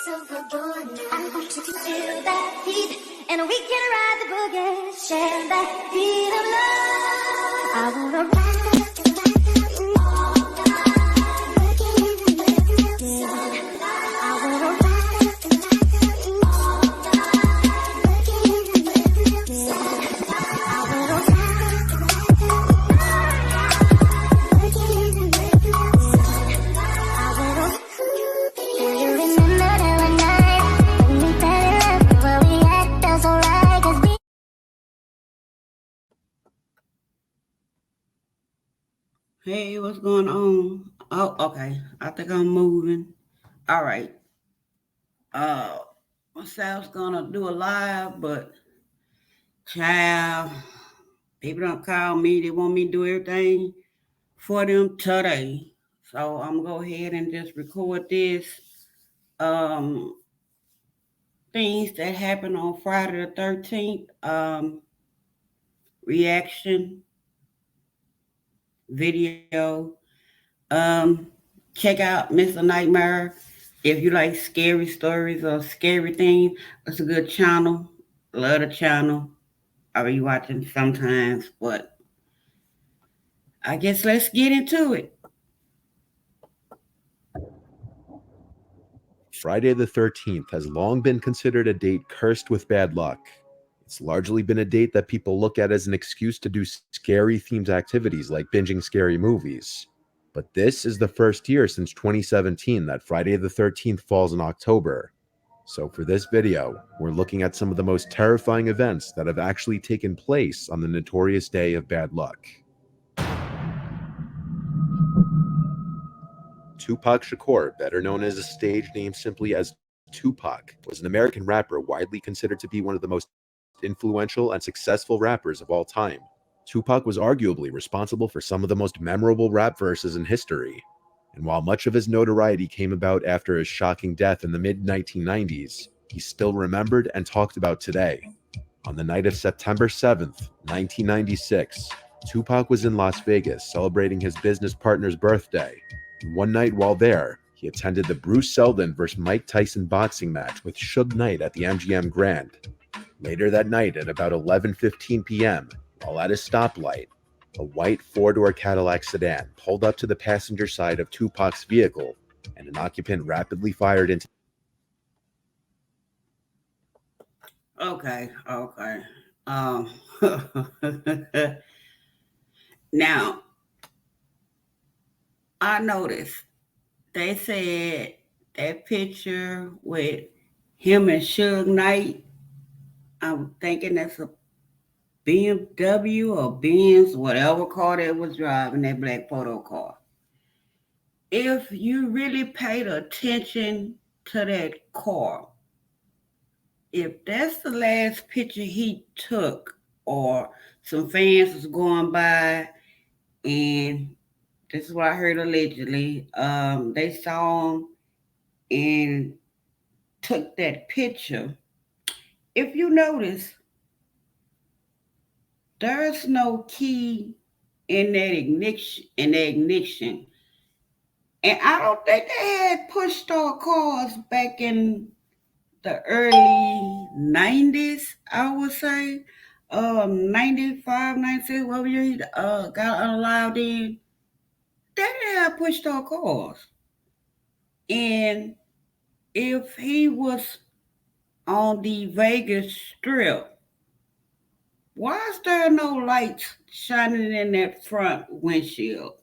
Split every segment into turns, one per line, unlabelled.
so good, boy. I want you to feel that heat, and we can ride the boogie, share that beat of love. I wanna ride all night, boogie in the rhythm. I wanna ride all night, boogie in the rhythm. I wanna ride boogie in the rhythm. I wanna. Do you remember that one night when we fell in love? The way we act felt so right, 'cause we.
Hey, what's going on? Oh, okay. I think I'm moving. All right. Uh, myself's gonna do a live, but child, people don't call me. They want me to do everything for them today. So I'm gonna go ahead and just record this. Um, things that happened on Friday the 13th. Reaction video. Um, check out Mr. Nightmare if you like scary stories or scary things. It's a good channel. Love the channel. I be watching sometimes, but I guess let's get into it.
Friday the 13th has long been considered a date cursed with bad luck. It's largely been a date that people look at as an excuse to do scary themed activities like binging scary movies. But this is the first year since 2017 that Friday the 13th falls in October. So for this video, we're looking at some of the most terrifying events that have actually taken place on the notorious day of bad luck. Tupac Shakur, better known as a stage name simply as Tupac, was an American rapper widely considered to be one of the most influential and successful rappers of all time. Tupac was arguably responsible for some of the most memorable rap verses in history. And while much of his notoriety came about after his shocking death in the mid-1990s, he's still remembered and talked about today. On the night of September 7th, 1996, Tupac was in Las Vegas celebrating his business partner's birthday. One night while there, he attended the Bruce Seldon vs. Mike Tyson boxing match with Suge Knight at the MGM Grand. Later that night at about 11:15 p.m., while at a stoplight, a white four-door Cadillac sedan pulled up to the passenger side of Tupac's vehicle, and an occupant rapidly fired into.
Okay. Um, now, I noticed they said that picture with him and Suge Knight, I'm thinking that's a BMW or Benz, whatever car that was driving, that black photo car. If you really paid attention to that car, if that's the last picture he took, or some fans was going by, and this is what I heard allegedly, they saw him and took that picture. If you notice, there's no key in that ignition. And I don't think they had push start cars back in the early 90s, I would say. 95, 96, whatever you got allowed in. They didn't have push start cars. And if he was on the Vegas Strip, why is there no lights shining in that front windshield?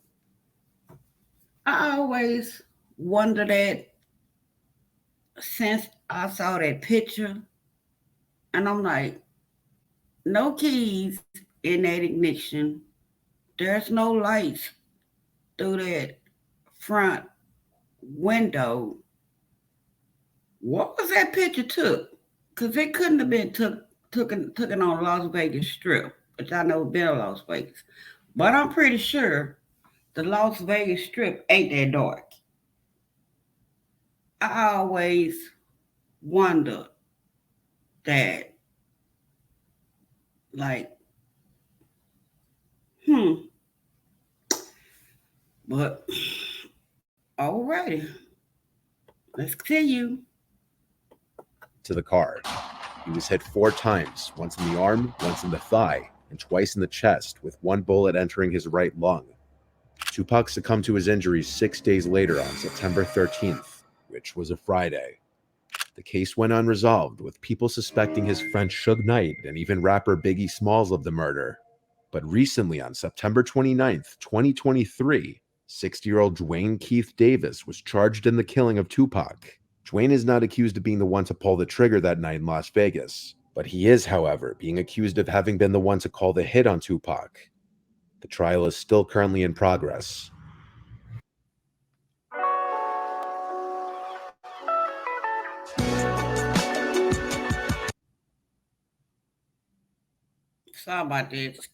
I always wonder that since I saw that picture, and I'm like, no keys in that ignition. There's no lights through that front window. What was that picture took? Because it couldn't have been taken on Las Vegas Strip, which I know been to Las Vegas. But I'm pretty sure the Las Vegas Strip ain't that dark. I always wondered that, like, hmm. But alrighty, let's continue.
to the car. He was hit 4 times, once in the arm, once in the thigh, and twice in the chest, with 1 bullet entering his right lung. Tupac succumbed to his injuries 6 days later on September 13th, which was a Friday. The case went unresolved, with people suspecting his friend Suge Knight and even rapper Biggie Smalls of the murder. But recently, on September 29th, 2023, 60-year-old Dwayne Keith Davis was charged in the killing of Tupac. Dwayne is not accused of being the one to pull the trigger that night in Las Vegas, but he is, however, being accused of having been the one to call the hit on Tupac. The trial is still currently in progress.
Sorry about this.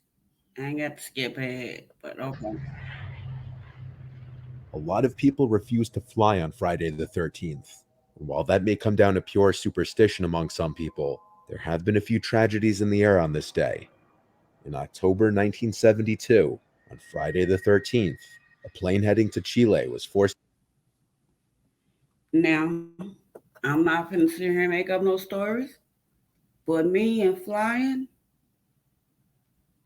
I ain't got to skip ahead, but okay.
A lot of people refuse to fly on Friday the 13th. And while that may come down to pure superstition among some people, there have been a few tragedies in the air on this day. In October 1972, on Friday the 13th, a plane heading to Chile was forced.
Now, I'm not finna sit here and make up no stories, but me and flying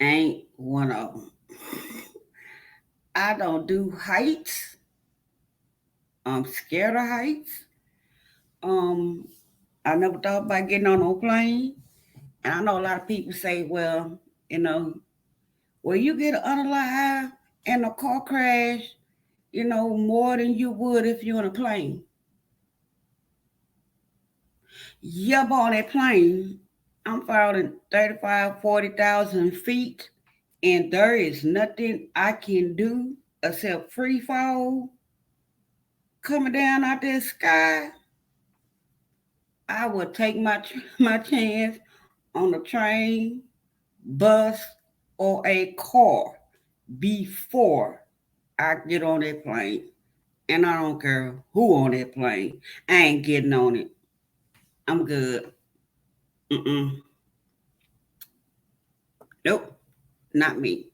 ain't one of them. I don't do heights. I'm scared of heights. I never thought about getting on no plane. And I know a lot of people say, well, well, you get unalive in a car crash, more than you would if you're in a plane. Yup, on that plane, I'm falling 35, 40,000 feet, and there is nothing I can do except free fall coming down out that sky. I would take my chance on a train, bus, or a car before I get on that plane. And I don't care who on that plane. I ain't getting on it. I'm good. Nope, not me.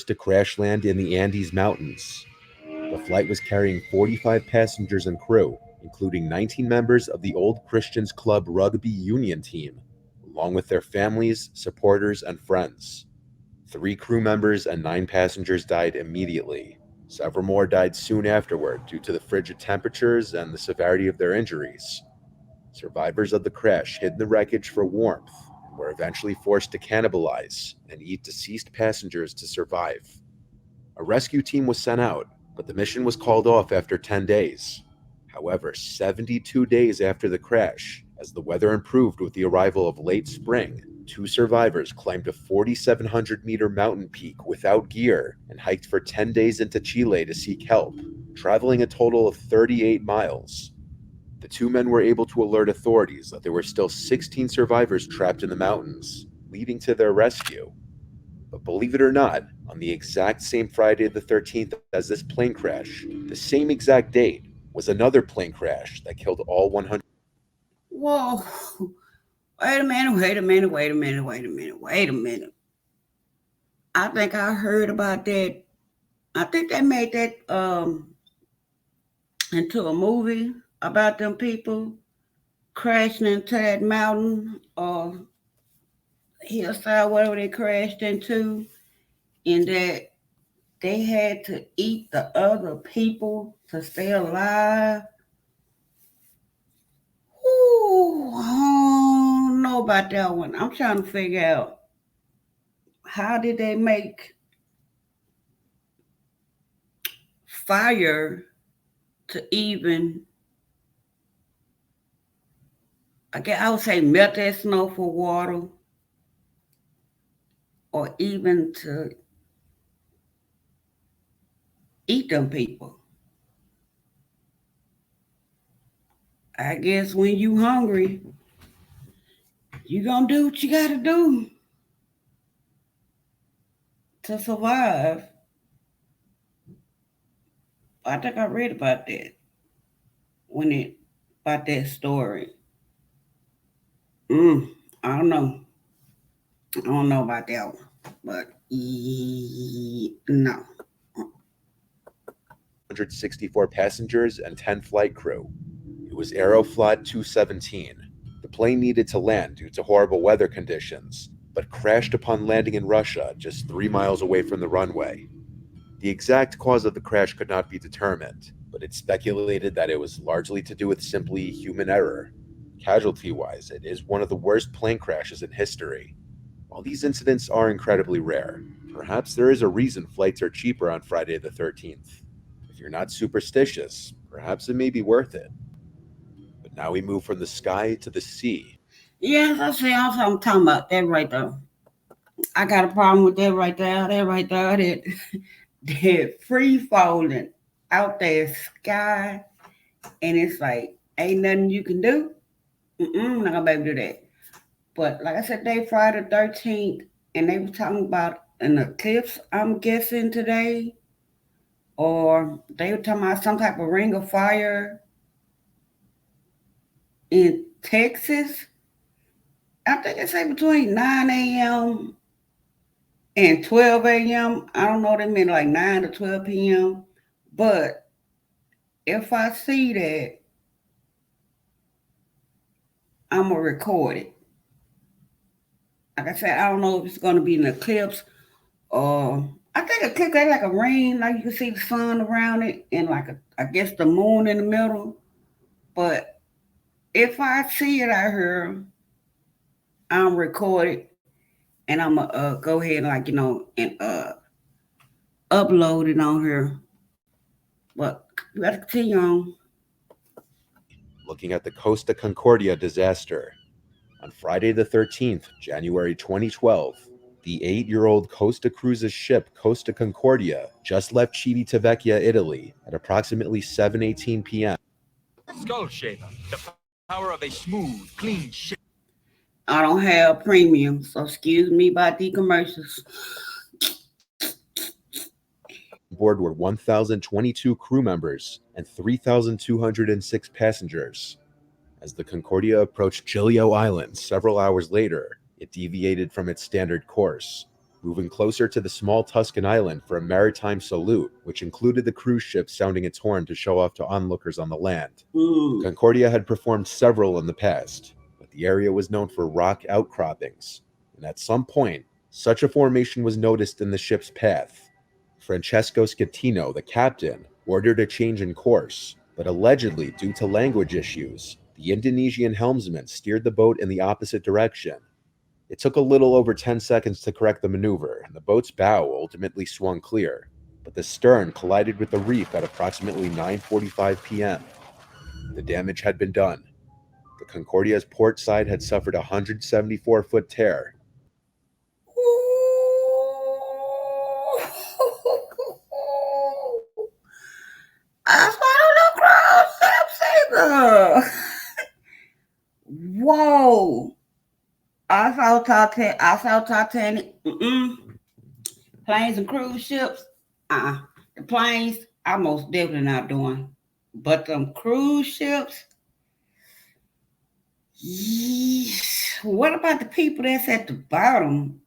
To crash land in the Andes Mountains. The flight was carrying 45 passengers and crew, including 19 members of the Old Christians Club rugby union team, along with their families, supporters, and friends. 3 crew members and 9 passengers died immediately. Several more died soon afterward due to the frigid temperatures and the severity of their injuries. Survivors of the crash hid in the wreckage for warmth and were eventually forced to cannibalize and eat deceased passengers to survive. A rescue team was sent out, but the mission was called off after 10 days. However, 72 days after the crash, as the weather improved with the arrival of late spring, 2 survivors climbed a 4,700-meter mountain peak without gear and hiked for 10 days into Chile to seek help, traveling a total of 38 miles. The 2 men were able to alert authorities that there were still 16 survivors trapped in the mountains, leading to their rescue. But believe it or not, on the exact same Friday the 13th as this plane crash, the same exact date, was another plane crash that killed all 100.
Whoa. Wait a minute. I think I heard about that. I think they made that into a movie about them people crashing into that mountain or hillside, whatever they crashed into, and that they had to eat the other people to stay alive. Ooh, I don't know about that one. I'm trying to figure out how did they make fire to even, I would say, melt that snow for water, or even to eat them people. I guess when you hungry, you gonna do what you gotta do to survive. I think I read about that about that story. I don't know. I don't know about that one, but no.
164 passengers and 10 flight crew. It was Aeroflot 217, The plane needed to land due to horrible weather conditions, but crashed upon landing in Russia just 3 miles away from the runway. The exact cause of the crash could not be determined, but it's speculated that it was largely to do with simply human error. Casualty-wise, it is one of the worst plane crashes in history. While these incidents are incredibly rare, perhaps there is a reason flights are cheaper on Friday the 13th. If you're not superstitious, perhaps it may be worth it. But now we move from the sky to the sea.
Yes, I see. Also, I'm talking about that right there. I got a problem with that right there. That free falling out there sky, and it's like ain't nothing you can do. I'm not gonna be able to do that. But like I said, they Friday the 13th, and they were talking about an eclipse. I'm guessing today, or they were talking about some type of ring of fire in Texas. I think they say between 9 a.m. and 12 a.m. I don't know, they mean like 9 to 12 p.m. But if I see that, I'm going to record it. Like I said, I don't know if it's going to be an eclipse or I think eclipse is like a ring, like you can see the sun around it and like I guess the moon in the middle. But if I see it out here, I'm record it and I'm going to go ahead and and upload it on here. But let's continue on.
Looking at the Costa Concordia disaster. On Friday the 13th, January 2012, the 8-year-old Costa Cruises ship Costa Concordia just left Civitavecchia, Italy at approximately 7:18 p.m.
Skull Shaver, the power of a smooth, clean ship.
I don't have premium, so excuse me about the commercials.
On board were 1,022 crew members and 3,206 passengers. As the Concordia approached Giglio Island several hours later, it deviated from its standard course, moving closer to the small Tuscan island for a maritime salute, which included the cruise ship sounding its horn to show off to onlookers on the land. Concordia had performed several in the past, but the area was known for rock outcroppings, and at some point, such a formation was noticed in the ship's path. Francesco Schettino, the captain, ordered a change in course, but allegedly due to language issues, the Indonesian helmsman steered the boat in the opposite direction. It took a little over 10 seconds to correct the maneuver, and the boat's bow ultimately swung clear, but the stern collided with the reef at approximately 9:45 p.m. The damage had been done. The Concordia's port side had suffered a 174-foot tear.
I saw the cruise ship, Whoa. I saw Titanic. Planes and cruise ships. The planes, I'm most definitely not doing. But them cruise ships, yeesh. What about the people that's at the bottom?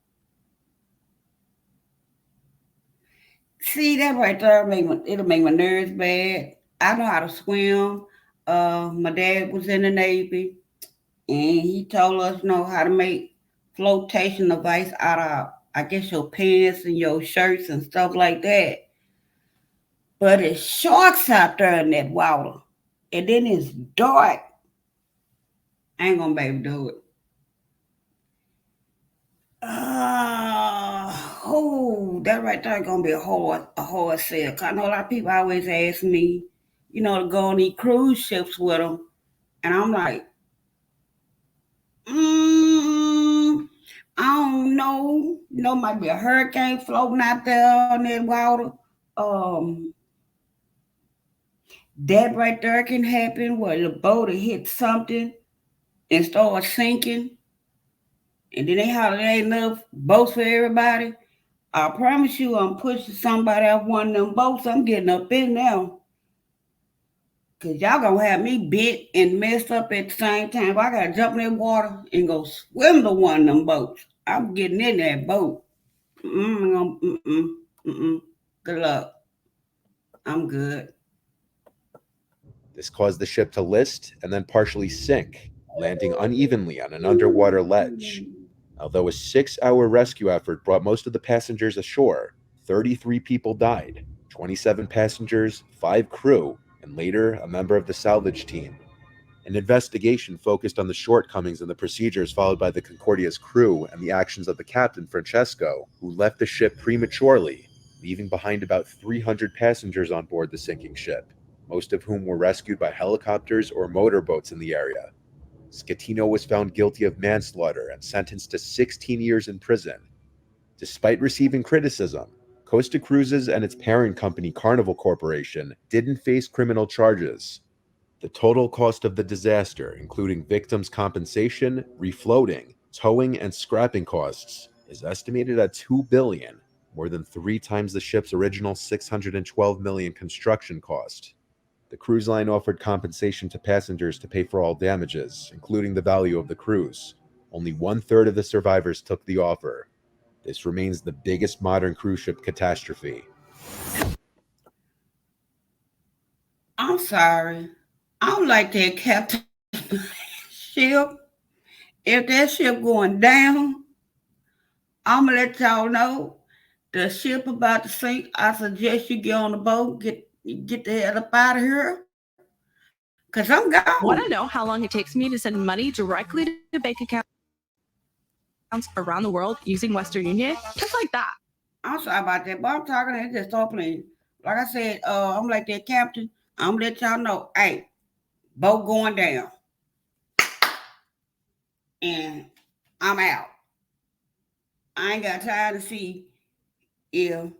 See, that right there, it'll make my nerves bad. I know how to swim. My dad was in the Navy, and he told us how to make flotation device out of, I guess, your pants and your shirts and stuff like that. But it's sharks out there in that water, and then it's dark. I ain't gonna be able to do it. That right there gonna be a hard sell. I know a lot of people always ask me, to go on these cruise ships with them, and I'm like, I don't know. Might be a hurricane floating out there on that water. That right there can happen where the boat will hit something and start sinking, and then there ain't enough boats for everybody. I promise you, I'm pushing somebody out one of them boats. I'm getting up in now. Because y'all going to have me bit and messed up at the same time. I got to jump in that water and go swim to one of them boats. I'm getting in that boat. Good luck. I'm good.
This caused the ship to list and then partially sink, landing unevenly on an underwater ledge. Although a 6-hour rescue effort brought most of the passengers ashore, 33 people died, 27 passengers, 5 crew, and later a member of the salvage team. An investigation focused on the shortcomings in the procedures followed by the Concordia's crew and the actions of the captain, Francesco, who left the ship prematurely, leaving behind about 300 passengers on board the sinking ship, most of whom were rescued by helicopters or motorboats in the area. Schettino was found guilty of manslaughter and sentenced to 16 years in prison. Despite receiving criticism, Costa Cruises and its parent company Carnival Corporation didn't face criminal charges. The total cost of the disaster, including victims' compensation, refloating, towing, and scrapping costs, is estimated at $2 billion, more than 3 times the ship's original $612 million construction cost. The cruise line offered compensation to passengers to pay for all damages, including the value of the cruise. Only 1/3 of the survivors took the offer. This remains the biggest modern cruise ship catastrophe.
I'm sorry. I don't like that captain ship. If that ship going down, I'm gonna let y'all know the ship about to sink. I suggest you get on the boat, get the hell up out of here, cause I'm gone.
Want to know how long it takes me to send money directly to bank accounts around the world using Western Union? Just like that.
I'm sorry about that, but I'm talking and just start playing. Like I said, I'm like that captain. I'm gonna let y'all know, hey, boat going down. And I'm out. I ain't got time to see if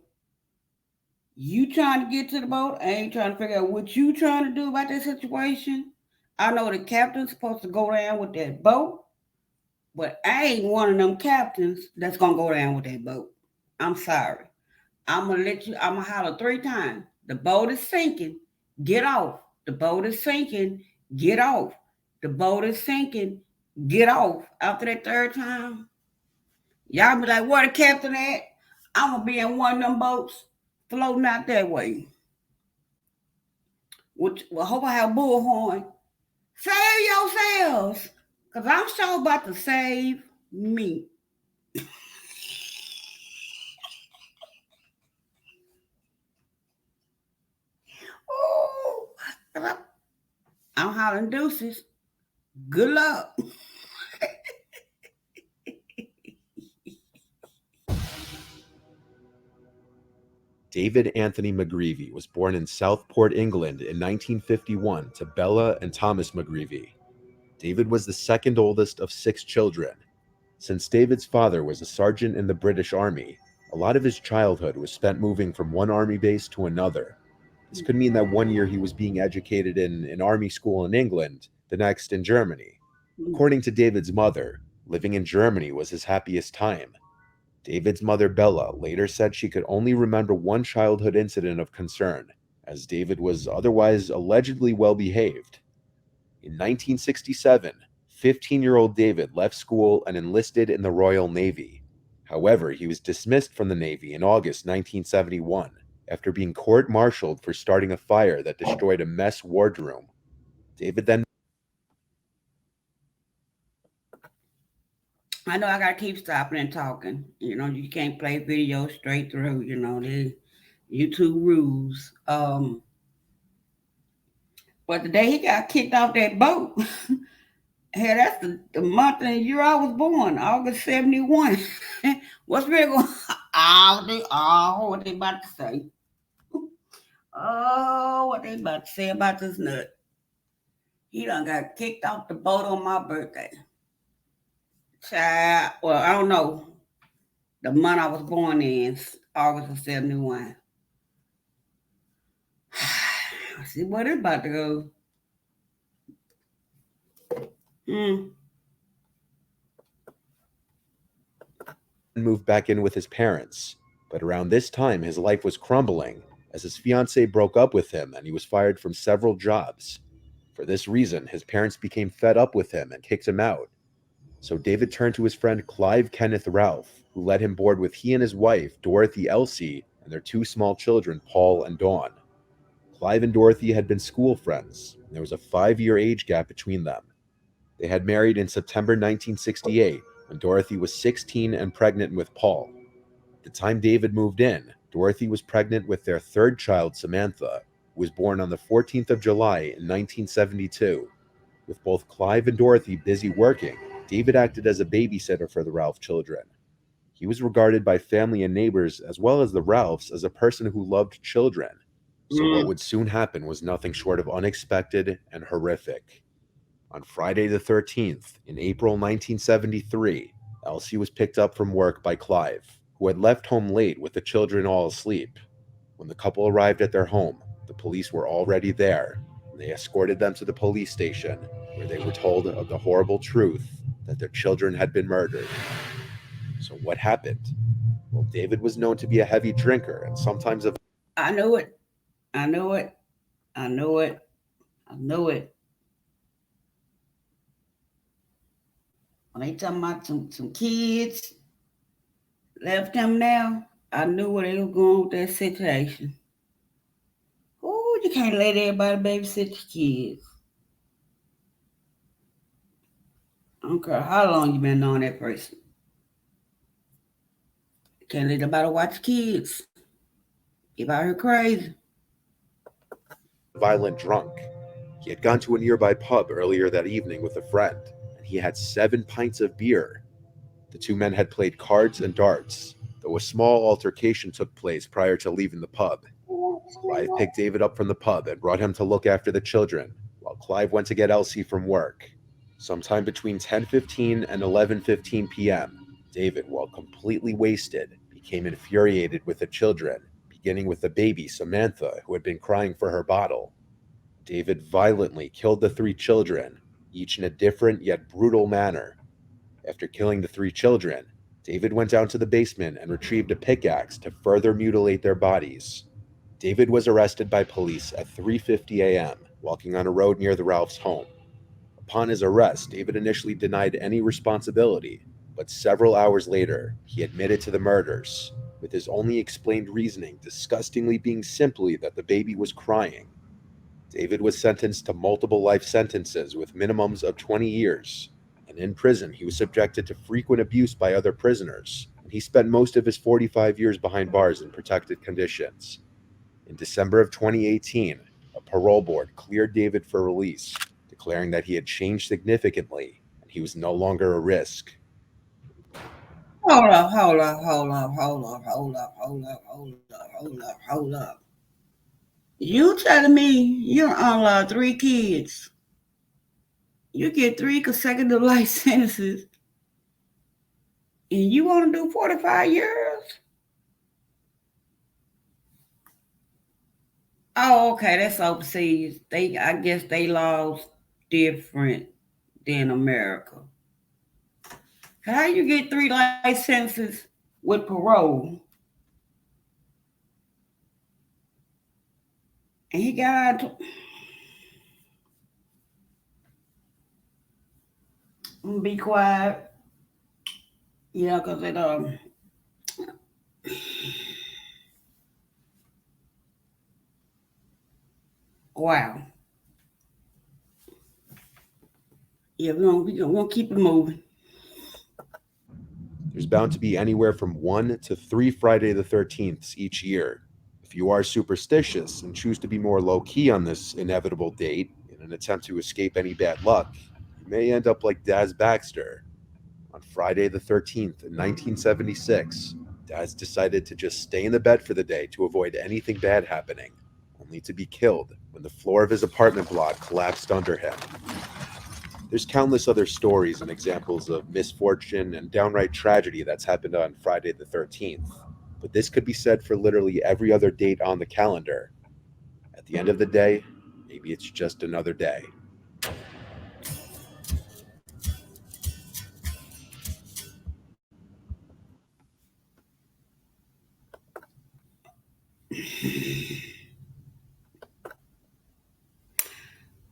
you trying to get to the boat. I ain't trying to figure out what you trying to do about that situation. I know the captain's supposed to go down with that boat, but I ain't one of them captains that's gonna go down with that boat. I'm sorry. I'm gonna holler 3 times. The boat is sinking. Get off. The boat is sinking. Get off. The boat is sinking. Get off. After that 3rd time, y'all be like, where the captain at? I'm gonna be in one of them boats floating out that way. Which, well, hope I have bullhorn. Save yourselves, because I'm sure about to save me. Ooh, I'm hollering deuces. Good luck.
David Anthony McGreevy was born in Southport, England in 1951 to Bella and Thomas McGreevy. David was the second oldest of 6 children. Since David's father was a sergeant in the British Army, a lot of his childhood was spent moving from one army base to another. This could mean that one year he was being educated in an army school in England, the next in Germany. According to David's mother, living in Germany was his happiest time. David's mother, Bella, later said she could only remember one childhood incident of concern, as David was otherwise allegedly well behaved. In 1967, 15-year-old David left school and enlisted in the Royal Navy. However, he was dismissed from the Navy in August 1971 after being court-martialed for starting a fire that destroyed a mess wardroom. David then
I know I gotta keep stopping and talking. You know, you can't play video straight through, you know, the YouTube rules. But the day he got kicked off that boat, hey, that's the month and the year I was born, August 71. What's really going on? Oh, what they about to say. Oh, what they about to say about this nut. He done got kicked off the boat on my birthday. Child, well, I don't know. The month I was born in, August of 71. See what it's about to go.
moved back in with his parents, but around this time his life was crumbling as his fiancée broke up with him and he was fired from several jobs. For this reason, his parents became fed up with him and kicked him out. So David turned to his friend Clive Kenneth Ralph, who let him board with he and his wife, Dorothy Elsie, and their 2 small children, Paul and Dawn. Clive and Dorothy had been school friends, and there was a 5-year age gap between them. They had married in September 1968 when Dorothy was 16 and pregnant with Paul. At the time David moved in, Dorothy was pregnant with their third child, Samantha, who was born on the 14th of July in 1972. With both Clive and Dorothy busy working, David acted as a babysitter for the Ralph children. He was regarded by family and neighbors, as well as the Ralphs, as a person who loved children. So what would soon happen was nothing short of unexpected and horrific. On Friday the 13th, in April 1973, Elsie was picked up from work by Clive, who had left home late with the children all asleep. When the couple arrived at their home, the police were already there, and they escorted them to the police station, where they were told of the horrible truth that their children had been murdered. So what happened? Well, David was known to be a heavy drinker and sometimes a...
I know it. I know it. I know it. I know it. When they talking about some kids left them now, I knew where they were going with that situation. Oh, you can't let everybody babysit your kids. I don't care how long you been knowing that person. You can't let nobody watch kids. Get out here crazy.
violent drunk. He had gone to a nearby pub earlier that evening with a friend, and he had 7 pints of beer. The two men had played cards and darts, though a small altercation took place prior to leaving the pub. Clive picked David up from the pub and brought him to look after the children, while Clive went to get Elsie from work. Sometime between 10:15 and 11:15 p.m., David, while completely wasted, became infuriated with the children, beginning with the baby, Samantha, who had been crying for her bottle. David violently killed the 3 children, each in a different yet brutal manner. After killing the 3 children, David went down to the basement and retrieved a pickaxe to further mutilate their bodies. David was arrested by police at 3:50 a.m., walking on a road near the Ralphs' home. Upon his arrest, David initially denied any responsibility, but several hours later, he admitted to the murders, with his only explained reasoning disgustingly being simply that the baby was crying. David was sentenced to multiple life sentences with minimums of 20 years, and in prison he was subjected to frequent abuse by other prisoners, and he spent most of his 45 years behind bars in protected conditions. In December of 2018, a parole board cleared David for release, declaring that he had changed significantly and he was no longer a risk.
Hold up. You telling me you're unlocked 3 kids? You get 3 consecutive life sentences, and you want to do 45 years? Oh, okay, that's overseas. I guess they laws different than America. How you get 3 life sentences with parole? And he got out. I'm gonna be quiet. Yeah, cause it wow. Yeah, we gonna keep it moving.
There's bound to be anywhere from 1 to 3 Friday the 13th each year. If you are superstitious and choose to be more low-key on this inevitable date in an attempt to escape any bad luck, you may end up like Daz Baxter. On Friday the 13th in 1976, Daz decided to just stay in the bed for the day to avoid anything bad happening, only to be killed when the floor of his apartment block collapsed under him. There's countless other stories and examples of misfortune and downright tragedy that's happened on Friday the 13th, but this could be said for literally every other date on the calendar. At the end of the day, maybe it's just another day.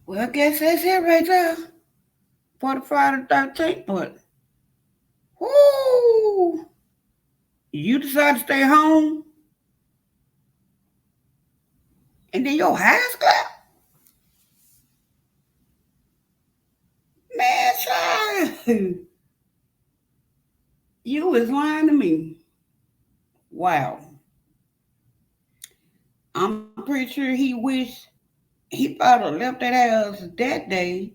Well, I guess that's it right there for the Friday the 13th. But, whoo, you decide to stay home, and then your house clap? Man, sir, you was lying to me. Wow. I'm pretty sure he wished he probably left that house that day.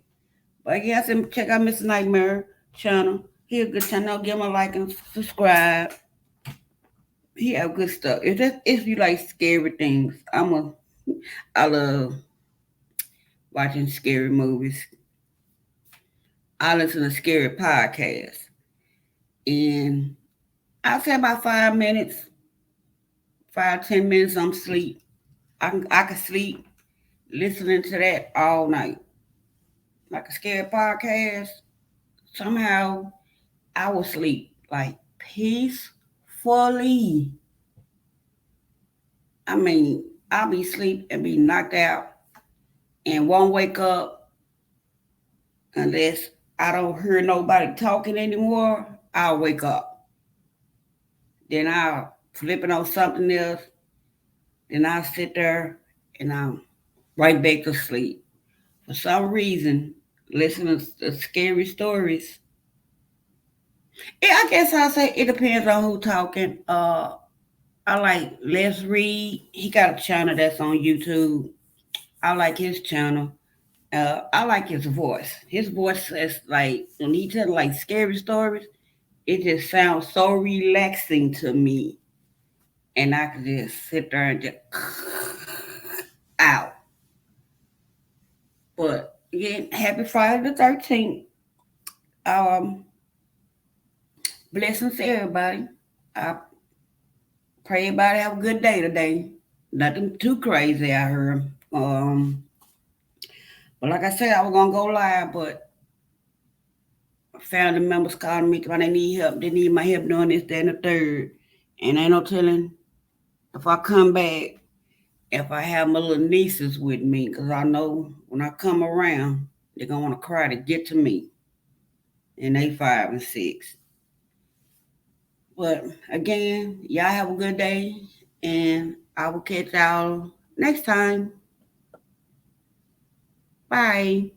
But yes, and check out Mr. Nightmare channel. He a good channel. Give him a like and subscribe. He have good stuff. If you like scary things, I love watching scary movies. I listen to scary podcasts. And I'll say about 5 minutes, 5, 10 minutes, I'm sleep. I can sleep listening to that all night. Like a scary podcast. Somehow I will sleep like peacefully. I mean, I'll be asleep and be knocked out and won't wake up unless I don't hear nobody talking anymore. I'll wake up. Then I'll flip it on something else. Then I'll sit there and I'm right back to sleep. For some reason, listening to scary stories. Yeah, I guess I'll say it depends on who talking. I like Les Reed. He got a channel that's on YouTube. I like his channel. I like his voice. His voice is like when he tells like scary stories, it just sounds so relaxing to me, and I can just sit there and just out. But again, happy Friday the 13th. Um, Blessings to everybody. I pray everybody have a good day today. Nothing too crazy, I heard. But like I said, I was gonna go live, but family members calling me when they need help. They need my help doing this, that, and the third. And ain't no telling if I come back, if I have my little nieces with me, because I know when I come around, they're gonna want to cry to get to me. And they 5 and 6. But again, y'all have a good day, and I will catch y'all next time. Bye.